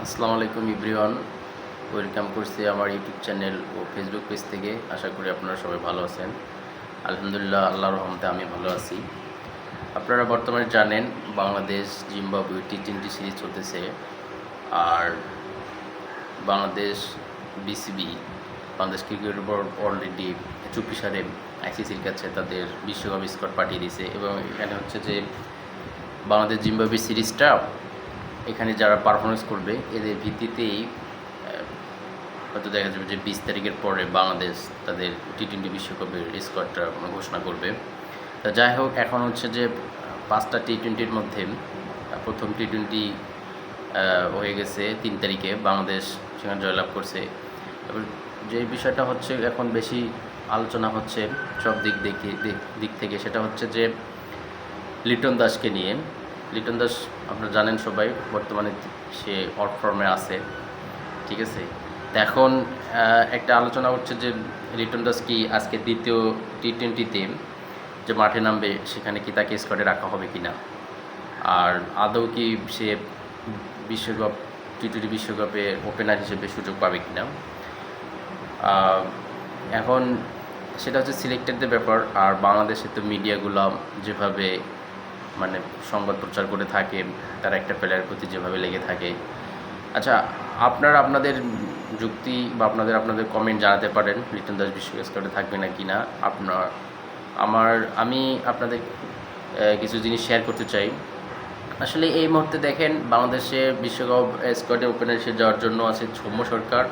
আসসালামু আলাইকুম everyone, welcome করছি আমার ইউটিউব চ্যানেল ও ফেসবুক পেজ থেকে। আশা করি আপনারা সবাই ভালো আছেন। আলহামদুলিল্লাহ, আল্লাহর রহমতে আমি ভালো আছি। আপনারা বর্তমানে জানেন বাংলাদেশ জিম্বাবুয়ে টি-20 সিরিজ চলতেছে। আর Bangladesh BCB, Bangladesh cricket board already চুক্তি সারে আইসিসির কাছে তাদের বিশ্বকাপ স্কোয়াড পাঠিয়ে দিয়েছে। এবং এখানে হচ্ছে যে বাংলাদেশ জিম্বাবুয়ে সিরিজটা এখানে যারা পারফরমেন্স করবে এদের ভিত্তিতেই হয়তো দেখা যাবে যে 20 তারিখের পরে বাংলাদেশ তাদের টি-20 বিশ্বকাপের স্কোয়াডটা ঘোষণা করবে। তা যাই হোক, এখন হচ্ছে যে 5টা টি-20-র মধ্যে প্রথম টি-20 হয়ে গেছে 3 তারিখে, বাংলাদেশ সেখানে জয়লাভ করছে। এবার যে বিষয়টা হচ্ছে এখন বেশি আলোচনা হচ্ছে সব দিক থেকে, সেটা হচ্ছে যে লিটন দাসকে নিয়ে। লিটন দাস আপনারা জানেন সবাই, বর্তমানে সে অফ ফর্মে আছে, ঠিক আছে। তো এখন একটা আলোচনা হচ্ছে যে লিটন দাস কি আজকে দ্বিতীয় টি-20-তে যে মাঠে নামবে সেখানে কি তাকে স্কোয়াডে রাখা হবে কি না, আর আদৌ কি সে বিশ্বকাপ টি-20 বিশ্বকাপে ওপেনার হিসেবে সুযোগ পাবে কি না। এখন সেটা হচ্ছে সিলেক্টেডদের ব্যাপার। আর বাংলাদেশে তো মিডিয়াগুলো যেভাবে মানে সংবাদ প্রচার করে থাকে, তারা একটা প্লেয়ারের প্রতি যেভাবে লেগে থাকে। আচ্ছা, আপনারা আপনাদের যুক্তি বা আপনাদের কমেন্ট জানাতে পারেন লিটন দাস বিশ্বকাপ স্কোয়াডে থাকবে না কি না। আমি আপনাদের কিছু জিনিস শেয়ার করতে চাই। আসলে এই মুহূর্তে দেখেন, বাংলাদেশে বিশ্বকাপ স্কোয়াডে ওপেনার হিসেবে যাওয়ার জন্য আছে সৌম্য সরকার,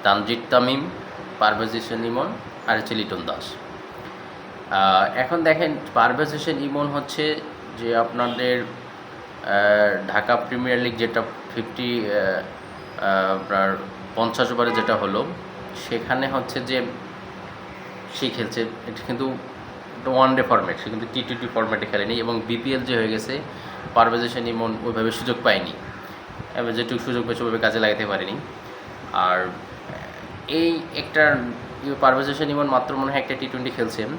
তানজিদ তামিম, পারভেজ হোসেন ইমন আর হচ্ছে লিটন দাস। এখন দেখেন, পারভেজ হোসেন ইমন হচ্ছে যে আপনাদের ঢাকা প্রিমিয়ার লিগ যেটা 50 ওভারে যেটা হলো, সেখানে হচ্ছে যে সে খেলছে। এটা কিন্তু ওয়ান ডে ফরম্যাট, সে কিন্তু টি-20 ফরম্যাটে খেলেনি। এবং বিপিএল যে হয়ে গেছে, পারভেজ হোসেন ইমন ওইভাবে সুযোগ পায়নি, এবং যেটুকু সুযোগ পেয়েছে ওইভাবে কাজে লাগাতে পারেনি। আর এই একটা পারভেজ হোসেন ইমন মাত্র মনে হয় একটা টি-20 খেলছেন।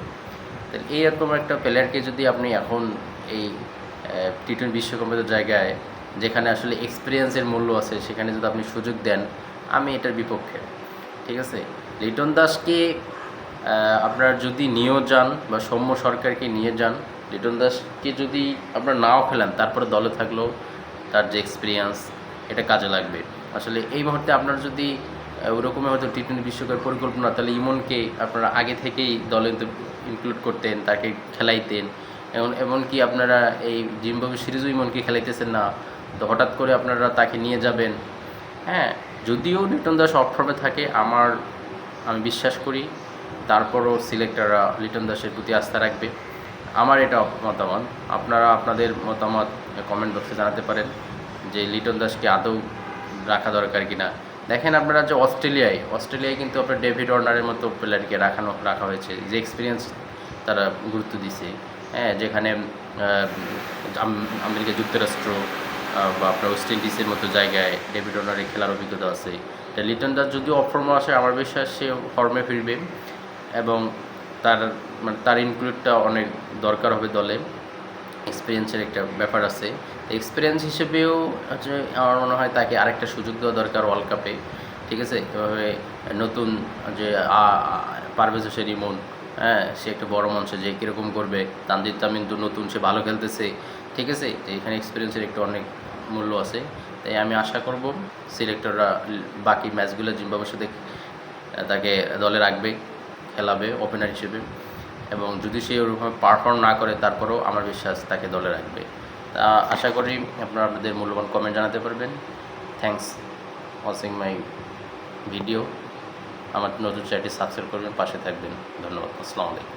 তাহলে এইরকম একটা প্লেয়ারকে যদি আপনি এখন এই টি-20 বিশ্বকাপের জায়গায়, যেখানে আসলে এক্সপিরিয়েন্সের মূল্য আছে, সেখানে যদি আপনি সুযোগ দেন, আমি এটার বিপক্ষে, ঠিক আছে। লিটন দাসকে আপনারা যদি নিয়েও যান বা সৌম্য সরকারকে নিয়ে যান, লিটন দাসকে যদি আপনারা নাও খেলেন, তারপরে দলে থাকলেও তার যে এক্সপিরিয়েন্স এটা কাজে লাগবে। আসলে এই মুহূর্তে আপনারা যদি ওরকমই হয়তো টি-20 বিশ্বকাপের পরিকল্পনা, তাহলে ইমনকে আপনারা আগে থেকেই দলে ইনক্লুড করতেন, তাকে খেলাইতেন। এমনকি আপনারা এই জিম্বাবুয়ে সিরিজও ইমনকে খেলাইতেছেন না, তো হঠাৎ করে আপনারা তাকে নিয়ে যাবেন। হ্যাঁ, যদিও লিটন দাস অফ ফর্মে থাকে, আমি বিশ্বাস করি তারপরও সিলেক্টররা লিটন দাসের প্রতি আস্থা রাখবে। আমার এটা মতামত। আপনারা আপনাদের মতামত কমেন্ট বক্সে জানাতে পারেন যে লিটন দাসকে আদৌ রাখা দরকার কি না। দেখেন, আপনারা যে অস্ট্রেলিয়ায় কিন্তু আপনার ডেভিড ওয়ার্নারের মতো প্লেয়ারকে রাখা হয়েছে, যে এক্সপিরিয়েন্স তারা গুরুত্ব দিছে। হ্যাঁ, যেখানে আমেরিকা যুক্তরাষ্ট্র বা আপনার ওয়েস্ট ইন্ডিজের মতো জায়গায় ডেভিড ওয়ার্নারের খেলার অভিজ্ঞতা আছে। তা লিটন দাস যদিও অফ ফর্মে আসে, আমার বিশ্বাস সে ফর্মে ফিরবে এবং তার ইনক্লুডটা অনেক দরকার হবে দলে। এক্সপিরিয়েন্সের একটা ব্যাপার আছে। এক্সপিরিয়েন্স হিসেবেও হচ্ছে আমার মনে হয় তাকে আরেকটা সুযোগ দেওয়া দরকার ওয়ার্ল্ড কাপে, ঠিক আছে। এভাবে নতুন যে পারভেজ হোসেন ইমন, হ্যাঁ, সে একটা বড় মঞ্চে যে কীরকম করবে। তানজিদ তামিম তো নতুন, সে ভালো খেলতেছে, ঠিক আছে। তো এখানে এক্সপিরিয়েন্সের একটু অনেক মূল্য আছে। তাই আমি আশা করব সিলেক্টররা বাকি ম্যাচগুলো জিম্বাবুয়ের সাথে তাকে দলে রাখবে, খেলাবে ওপেনার হিসেবে। এবং যদি সে ওরকম পারফর্ম না করে, তারপরেও আমার বিশ্বাস তাকে দলে রাখবে। তা আশা করি আপনারা আপনাদের মূল্যবান কমেন্ট জানাতে পারবেন। Thanks watching my video. আমার নতুন চ্যানেলটি সাবস্ক্রাইব করবেন, পাশে থাকবেন। ধন্যবাদ। আসসালামু আলাইকুম।